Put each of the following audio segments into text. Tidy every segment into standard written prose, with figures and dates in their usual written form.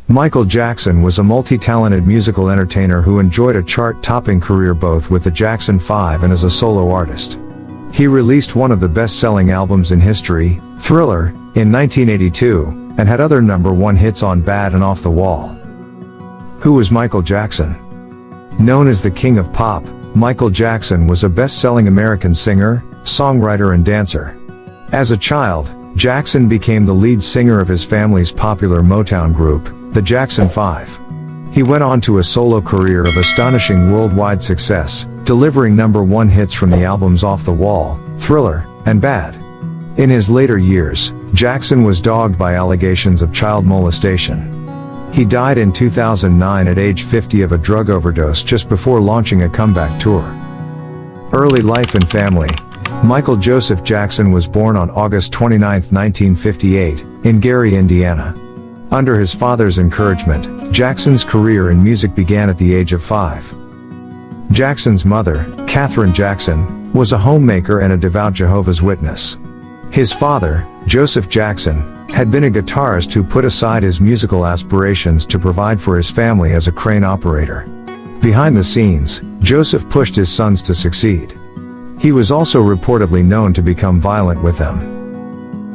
Michael Jackson was a multi-talented musical entertainer who enjoyed a chart-topping career both with the Jackson 5 and as a solo artist. He released one of the best-selling albums in history, Thriller, in 1982, and had other #1 hits on Bad and Off the Wall. Who was Michael Jackson? Known as the King of Pop, Michael Jackson was a best-selling American singer, songwriter and dancer. As a child, Jackson became the lead singer of his family's popular Motown group, the Jackson 5. He went on to a solo career of astonishing worldwide success, delivering #1 hits from the albums Off the Wall, Thriller, and Bad. In his later years, Jackson was dogged by allegations of child molestation. He died in 2009 at age 50 of a drug overdose just before launching a comeback tour. Early life and family. Michael Joseph Jackson was born on August 29, 1958, in Gary, Indiana. Under his father's encouragement, Jackson's career in music began at the age of 5. Jackson's mother, Katherine Jackson, was a homemaker and a devout Jehovah's Witness. His father, Joseph Jackson, had been a guitarist who put aside his musical aspirations to provide for his family as a crane operator. Behind the scenes, Joseph pushed his sons to succeed. He was also reportedly known to become violent with them.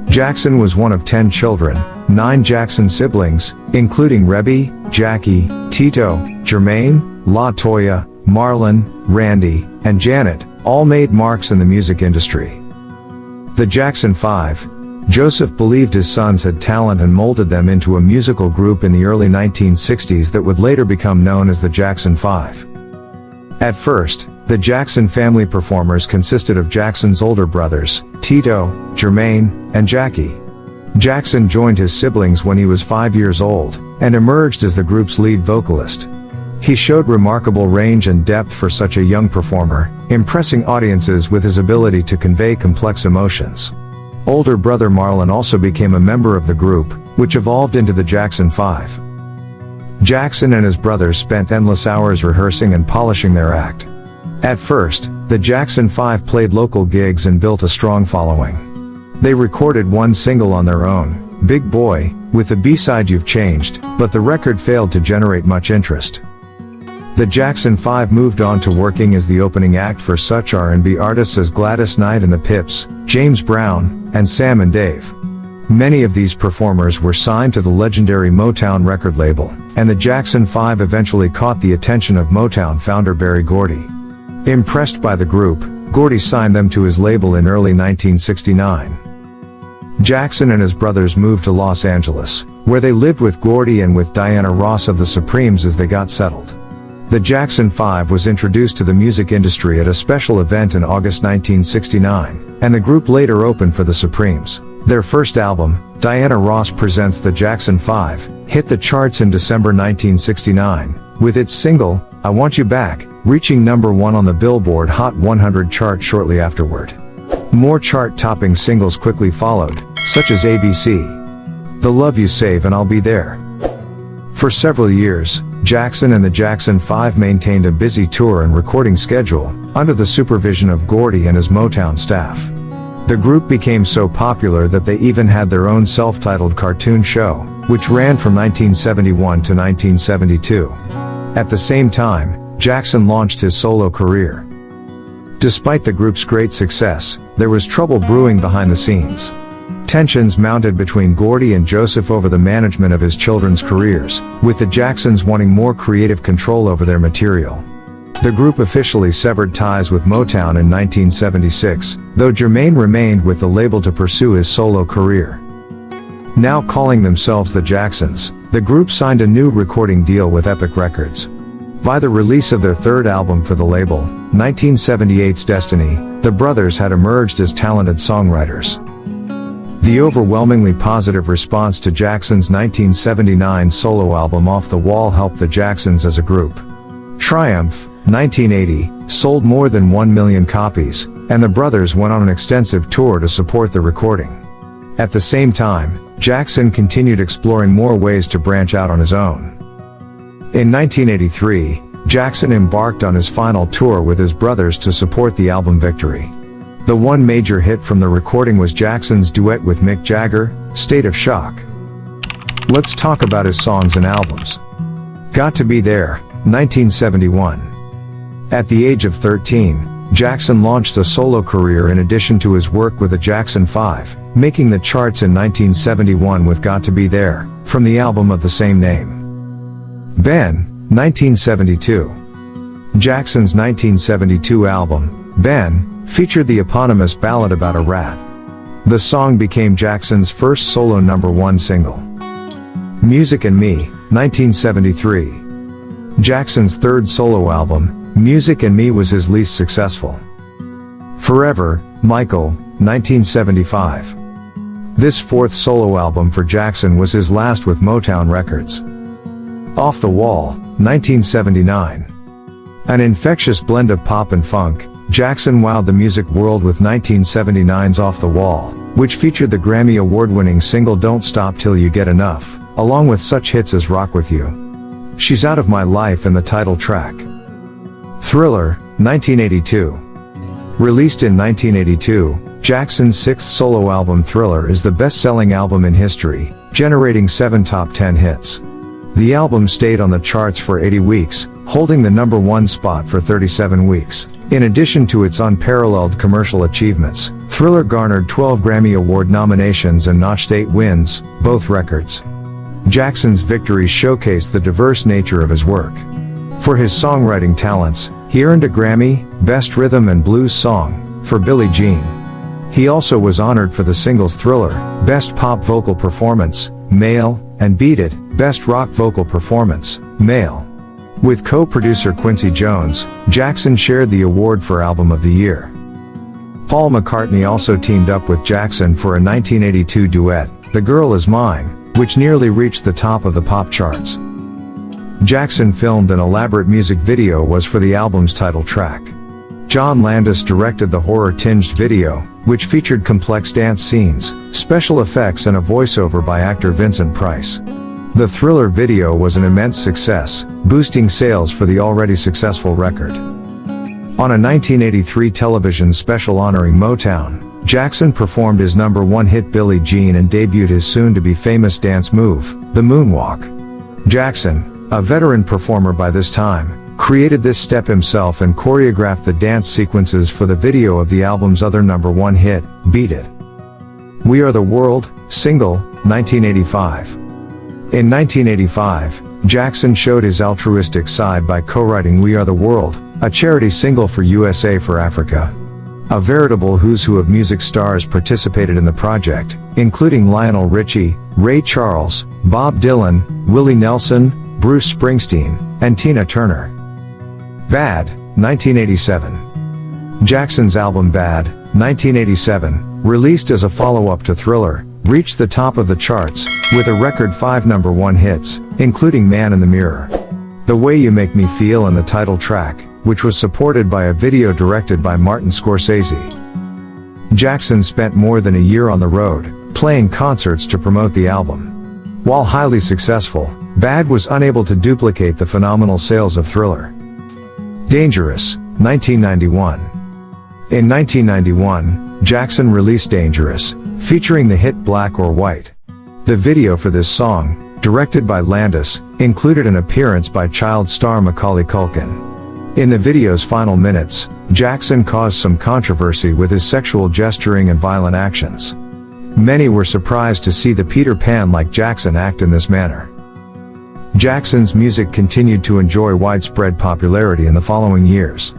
Jackson was one of 10 children. 9 Jackson siblings, including Rebby, Jackie, Tito, Jermaine, La Toya, Marlon, Randy, and Janet, all made marks in the music industry. The Jackson 5. Joseph believed his sons had talent and molded them into a musical group in the early 1960s that would later become known as the Jackson 5. At first, the Jackson family performers consisted of Jackson's older brothers, Tito, Jermaine, and Jackie. Jackson joined his siblings when he was 5 years old, and emerged as the group's lead vocalist. He showed remarkable range and depth for such a young performer, impressing audiences with his ability to convey complex emotions. Older brother Marlon also became a member of the group, which evolved into the Jackson 5. Jackson and his brothers spent endless hours rehearsing and polishing their act. At first, the Jackson 5 played local gigs and built a strong following. They recorded one single on their own, Big Boy, with the B-side You've Changed, but the record failed to generate much interest. The Jackson 5 moved on to working as the opening act for such R&B artists as Gladys Knight and the Pips, James Brown, and Sam and Dave. Many of these performers were signed to the legendary Motown record label, and the Jackson 5 eventually caught the attention of Motown founder Berry Gordy. Impressed by the group, Gordy signed them to his label in early 1969. Jackson and his brothers moved to Los Angeles, where they lived with Gordy and with Diana Ross of the Supremes as they got settled. The Jackson 5 was introduced to the music industry at a special event in August 1969, and the group later opened for the Supremes. Their first album, Diana Ross Presents the Jackson 5, hit the charts in December 1969, with its single, I Want You Back, reaching #1 on the Billboard Hot 100 chart shortly afterward. More chart-topping singles quickly followed, such as ABC, The Love You Save and I'll Be There. For several years, Jackson and the Jackson 5 maintained a busy tour and recording schedule, under the supervision of Gordy and his Motown staff. The group became so popular that they even had their own self-titled cartoon show, which ran from 1971 to 1972. At the same time, Jackson launched his solo career. Despite the group's great success, there was trouble brewing behind the scenes. Tensions mounted between Gordy and Joseph over the management of his children's careers, with the Jacksons wanting more creative control over their material. The group officially severed ties with Motown in 1976, though Jermaine remained with the label to pursue his solo career. Now calling themselves the Jacksons, the group signed a new recording deal with Epic Records. By the release of their third album for the label, 1978's Destiny, the brothers had emerged as talented songwriters. The overwhelmingly positive response to Jackson's 1979 solo album Off the Wall helped the Jacksons as a group. Triumph, 1980, sold more than 1 million copies, and the brothers went on an extensive tour to support the recording. At the same time, Jackson continued exploring more ways to branch out on his own. In 1983, Jackson embarked on his final tour with his brothers to support the album Victory. The one major hit from the recording was Jackson's duet with Mick Jagger, State of Shock. Let's talk about his songs and albums. Got to Be There, 1971. At the age of 13, Jackson launched a solo career in addition to his work with the Jackson 5, making the charts in 1971 with Got to Be There, from the album of the same name. Ben, 1972. Jackson's 1972 album, Ben, featured the eponymous ballad about a rat. The song became Jackson's first solo #1 single. Music and Me, 1973. Jackson's third solo album, Music and Me, was his least successful. Forever, Michael, 1975. This fourth solo album for Jackson was his last with Motown Records. Off the Wall, 1979. An infectious blend of pop and funk, Jackson wowed the music world with 1979's Off the Wall, which featured the Grammy award-winning single Don't Stop Till You Get Enough, along with such hits as Rock With You, She's Out of My Life, and the title track. Thriller, 1982. Released in 1982, Jackson's sixth solo album Thriller is the best-selling album in history, generating 7 top 10 hits. The album stayed on the charts for 80 weeks, holding the #1 spot for 37 weeks. In addition to its unparalleled commercial achievements, Thriller garnered 12 Grammy Award nominations and notched 8 wins, both records. Jackson's victories showcase the diverse nature of his work. For his songwriting talents, he earned a Grammy, Best Rhythm and Blues Song, for Billie Jean. He also was honored for the singles Thriller, Best Pop Vocal Performance, Male, and Beat It, Best Rock Vocal Performance, Male. With co-producer Quincy Jones, Jackson shared the award for Album of the Year. Paul McCartney also teamed up with Jackson for a 1982 duet, The Girl Is Mine, which nearly reached the top of the pop charts. Jackson filmed an elaborate music video was for the album's title track. John Landis directed the horror-tinged video, which featured complex dance scenes, special effects and a voiceover by actor Vincent Price. The Thriller video was an immense success, boosting sales for the already successful record. On a 1983 television special honoring Motown, Jackson performed his #1 hit Billie Jean and debuted his soon-to-be famous dance move, the moonwalk. Jackson, a veteran performer by this time, created this step himself and choreographed the dance sequences for the video of the album's other #1 hit, Beat It. We Are the World, single, 1985. In 1985, Jackson showed his altruistic side by co-writing We Are the World, a charity single for USA for Africa. A veritable who's who of music stars participated in the project, including Lionel Richie, Ray Charles, Bob Dylan, Willie Nelson, Bruce Springsteen, and Tina Turner. Bad, 1987. Jackson's album Bad, 1987, released as a follow-up to Thriller, reached the top of the charts, with a record 5 #1 hits, including Man in the Mirror, The Way You Make Me Feel, and the title track, which was supported by a video directed by Martin Scorsese. Jackson spent more than a year on the road, playing concerts to promote the album. While highly successful, Bad was unable to duplicate the phenomenal sales of Thriller. Dangerous, 1991. In 1991, Jackson released Dangerous, featuring the hit Black or White. The video for this song, directed by Landis, included an appearance by child star Macaulay Culkin. In the video's final minutes, Jackson caused some controversy with his sexual gesturing and violent actions. Many were surprised to see the Peter Pan-like Jackson act in this manner. Jackson's music continued to enjoy widespread popularity in the following years.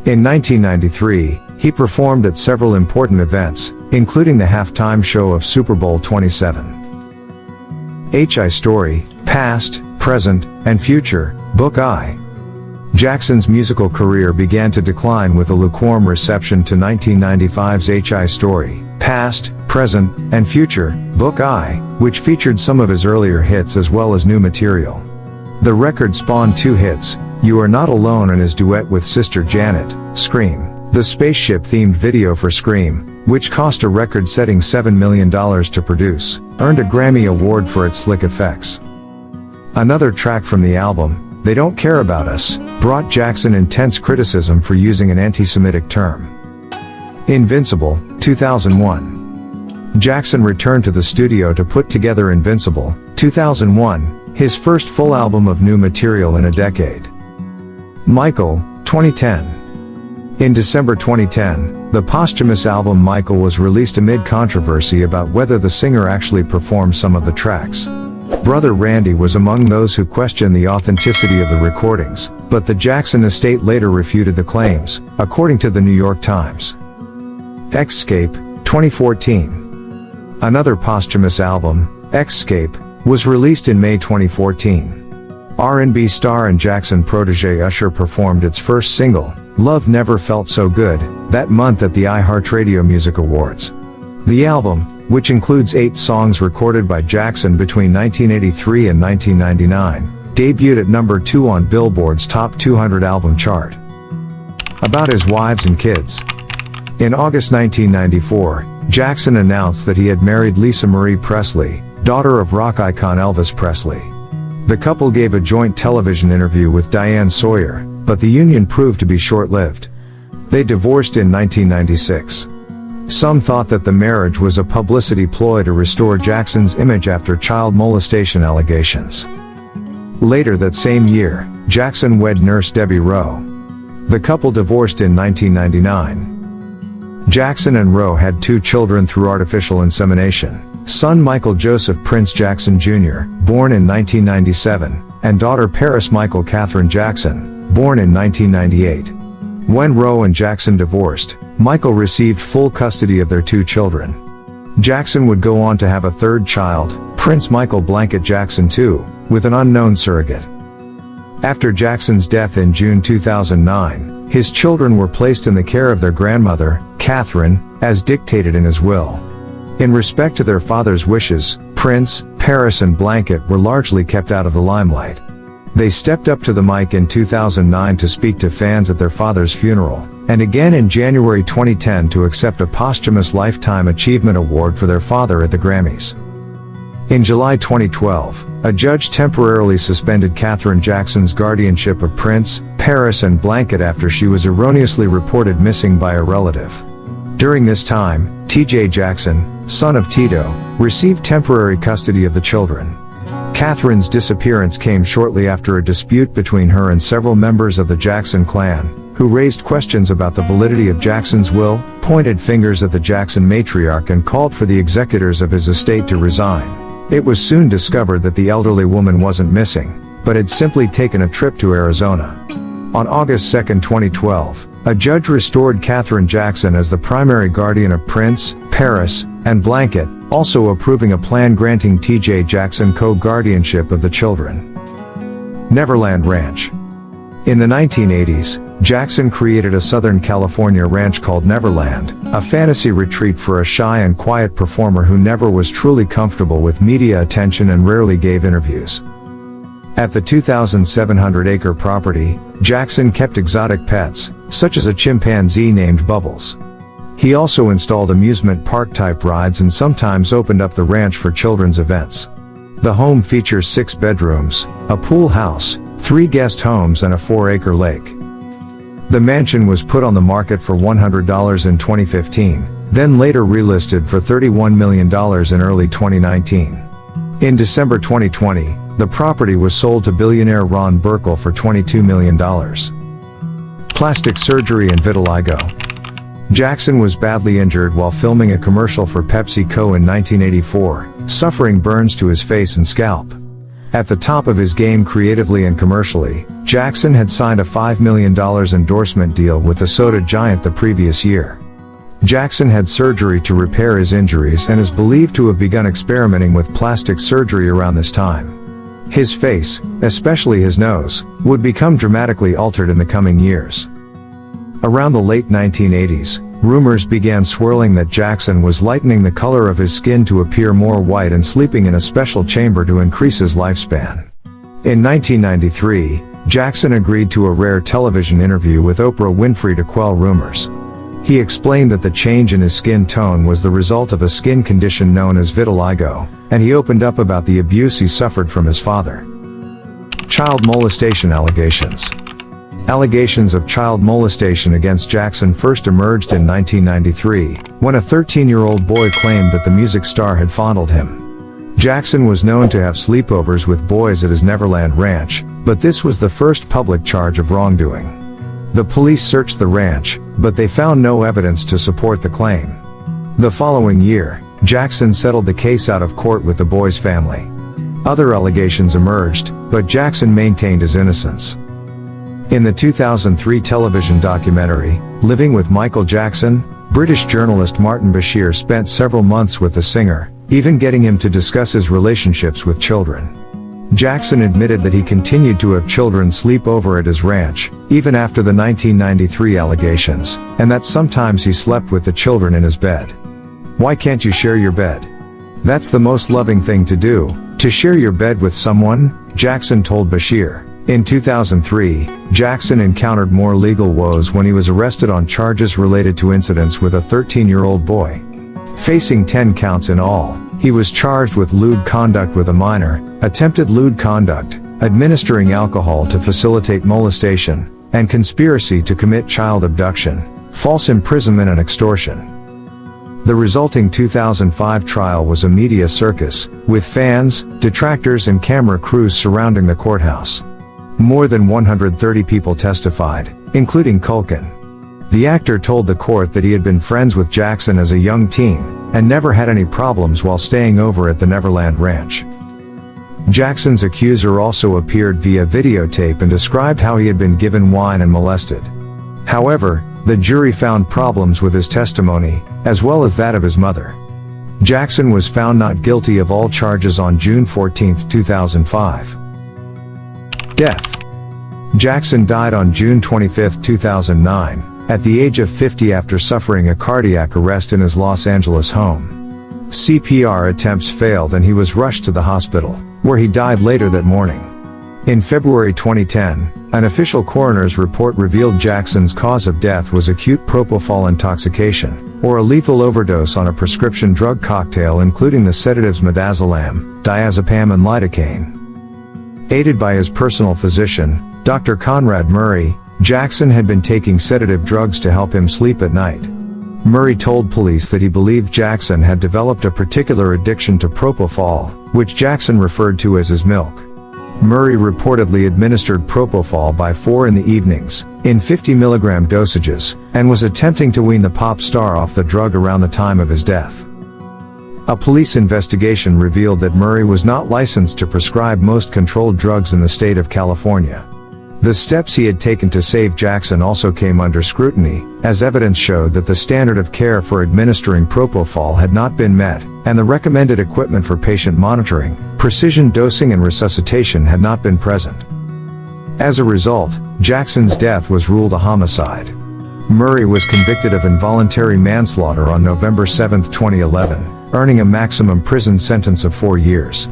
In 1993, he performed at several important events, including the halftime show of Super Bowl 27. H.I. Story, Past, Present, and Future, Book I. Jackson's musical career began to decline with a lukewarm reception to 1995's H.I. Story, Past, Present, and Future, Book I, which featured some of his earlier hits as well as new material. The record spawned 2 hits, You Are Not Alone and his duet with sister Janet, Scream. The spaceship-themed video for Scream, which cost a record-setting $7 million to produce, earned a Grammy Award for its slick effects. Another track from the album, They Don't Care About Us, brought Jackson intense criticism for using an anti-Semitic term. Invincible, 2001. Jackson returned to the studio to put together Invincible, 2001, his first full album of new material in a decade. Michael, 2010. In December 2010, the posthumous album Michael was released amid controversy about whether the singer actually performed some of the tracks. Brother Randy was among those who questioned the authenticity of the recordings, but the Jackson estate later refuted the claims, according to the New York Times. Escape, 2014. Another posthumous album, Escape, was released in May 2014. R&B star and Jackson protege Usher performed its first single, Love Never Felt So Good, that month at the iHeartRadio Music Awards. The album, which includes 8 songs recorded by Jackson between 1983 and 1999, debuted at number 2 on Billboard's Top 200 album chart. About his wives and kids. In August 1994, Jackson announced that he had married Lisa Marie Presley, daughter of rock icon Elvis Presley. The couple gave a joint television interview with Diane Sawyer, but the union proved to be short-lived. They divorced in 1996. Some thought that the marriage was a publicity ploy to restore Jackson's image after child molestation allegations. Later that same year, Jackson wed nurse Debbie Rowe. The couple divorced in 1999. Jackson and Rowe had 2 children through artificial insemination, son Michael Joseph Prince Jackson Jr., born in 1997, and daughter Paris Michael Catherine Jackson, born in 1998. When Rowe and Jackson divorced, Michael received full custody of their 2 children. Jackson would go on to have a 3rd child, Prince Michael Blanket Jackson II, with an unknown surrogate. After Jackson's death in June 2009, his children were placed in the care of their grandmother, Catherine, as dictated in his will. In respect to their father's wishes, Prince, Paris and Blanket were largely kept out of the limelight. They stepped up to the mic in 2009 to speak to fans at their father's funeral, and again in January 2010 to accept a posthumous Lifetime Achievement Award for their father at the Grammys. In July 2012, a judge temporarily suspended Catherine Jackson's guardianship of Prince, Paris and Blanket after she was erroneously reported missing by a relative. During this time, T.J. Jackson, son of Tito, received temporary custody of the children. Catherine's disappearance came shortly after a dispute between her and several members of the Jackson clan, who raised questions about the validity of Jackson's will, pointed fingers at the Jackson matriarch and called for the executors of his estate to resign. It was soon discovered that the elderly woman wasn't missing, but had simply taken a trip to Arizona. On August 2, 2012, a judge restored Catherine Jackson as the primary guardian of Prince, Paris, and Blanket, also approving a plan granting T.J. Jackson co-guardianship of the children. Neverland Ranch. In the 1980s, Jackson created a Southern California ranch called Neverland, a fantasy retreat for a shy and quiet performer who never was truly comfortable with media attention and rarely gave interviews. At the 2,700-acre property, Jackson kept exotic pets, such as a chimpanzee named Bubbles. He also installed amusement park-type rides and sometimes opened up the ranch for children's events. The home features 6 bedrooms, a pool house, 3 guest homes and a 4-acre lake. The mansion was put on the market for $100 in 2015, then later relisted for $31 million in early 2019. In December 2020, the property was sold to billionaire Ron Burkle for $22 million. Plastic surgery and vitiligo. Jackson was badly injured while filming a commercial for PepsiCo in 1984, suffering burns to his face and scalp. At the top of his game creatively and commercially, Jackson had signed a $5 million endorsement deal with the soda giant the previous year. Jackson had surgery to repair his injuries and is believed to have begun experimenting with plastic surgery around this time. His face, especially his nose, would become dramatically altered in the coming years. Around the late 1980s, rumors began swirling that Jackson was lightening the color of his skin to appear more white and sleeping in a special chamber to increase his lifespan. In 1993, Jackson agreed to a rare television interview with Oprah Winfrey to quell rumors. He explained that the change in his skin tone was the result of a skin condition known as vitiligo, and he opened up about the abuse he suffered from his father. Child molestation allegations. Allegations of child molestation against Jackson first emerged in 1993, when a 13-year-old boy claimed that the music star had fondled him. Jackson was known to have sleepovers with boys at his Neverland Ranch, but this was the first public charge of wrongdoing. The police searched the ranch, but they found no evidence to support the claim. The following year, Jackson settled the case out of court with the boy's family. Other allegations emerged, but Jackson maintained his innocence. In the 2003 television documentary, Living with Michael Jackson, British journalist Martin Bashir spent several months with the singer, even getting him to discuss his relationships with children. Jackson admitted that he continued to have children sleep over at his ranch, even after the 1993 allegations, and that sometimes he slept with the children in his bed. "Why can't you share your bed? That's the most loving thing to do, to share your bed with someone," Jackson told Bashir. In 2003, Jackson encountered more legal woes when he was arrested on charges related to incidents with a 13-year-old boy. Facing 10 counts in all, he was charged with lewd conduct with a minor, attempted lewd conduct, administering alcohol to facilitate molestation, and conspiracy to commit child abduction, false imprisonment and extortion. The resulting 2005 trial was a media circus, with fans, detractors and camera crews surrounding the courthouse. More than 130 people testified, including Culkin. The actor told the court that he had been friends with Jackson as a young teen, and never had any problems while staying over at the Neverland Ranch. Jackson's accuser also appeared via videotape and described how he had been given wine and molested. However, the jury found problems with his testimony, as well as that of his mother. Jackson was found not guilty of all charges on June 14, 2005. Death. Jackson died on June 25, 2009, at the age of 50 after suffering a cardiac arrest in his Los Angeles home. CPR attempts failed and he was rushed to the hospital, where he died later that morning. In February 2010, an official coroner's report revealed Jackson's cause of death was acute propofol intoxication, or a lethal overdose on a prescription drug cocktail including the sedatives midazolam, diazepam and lidocaine. Aided by his personal physician, Dr. Conrad Murray, Jackson had been taking sedative drugs to help him sleep at night. Murray told police that he believed Jackson had developed a particular addiction to propofol, which Jackson referred to as his milk. Murray reportedly administered propofol by 4 in the evenings, in 50 mg dosages, and was attempting to wean the pop star off the drug around the time of his death. A police investigation revealed that Murray was not licensed to prescribe most controlled drugs in the state of California. The steps he had taken to save Jackson also came under scrutiny, as evidence showed that the standard of care for administering propofol had not been met, and the recommended equipment for patient monitoring, precision dosing and resuscitation had not been present. As a result, Jackson's death was ruled a homicide. Murray was convicted of involuntary manslaughter on November 7, 2011, earning a maximum prison sentence of 4 years.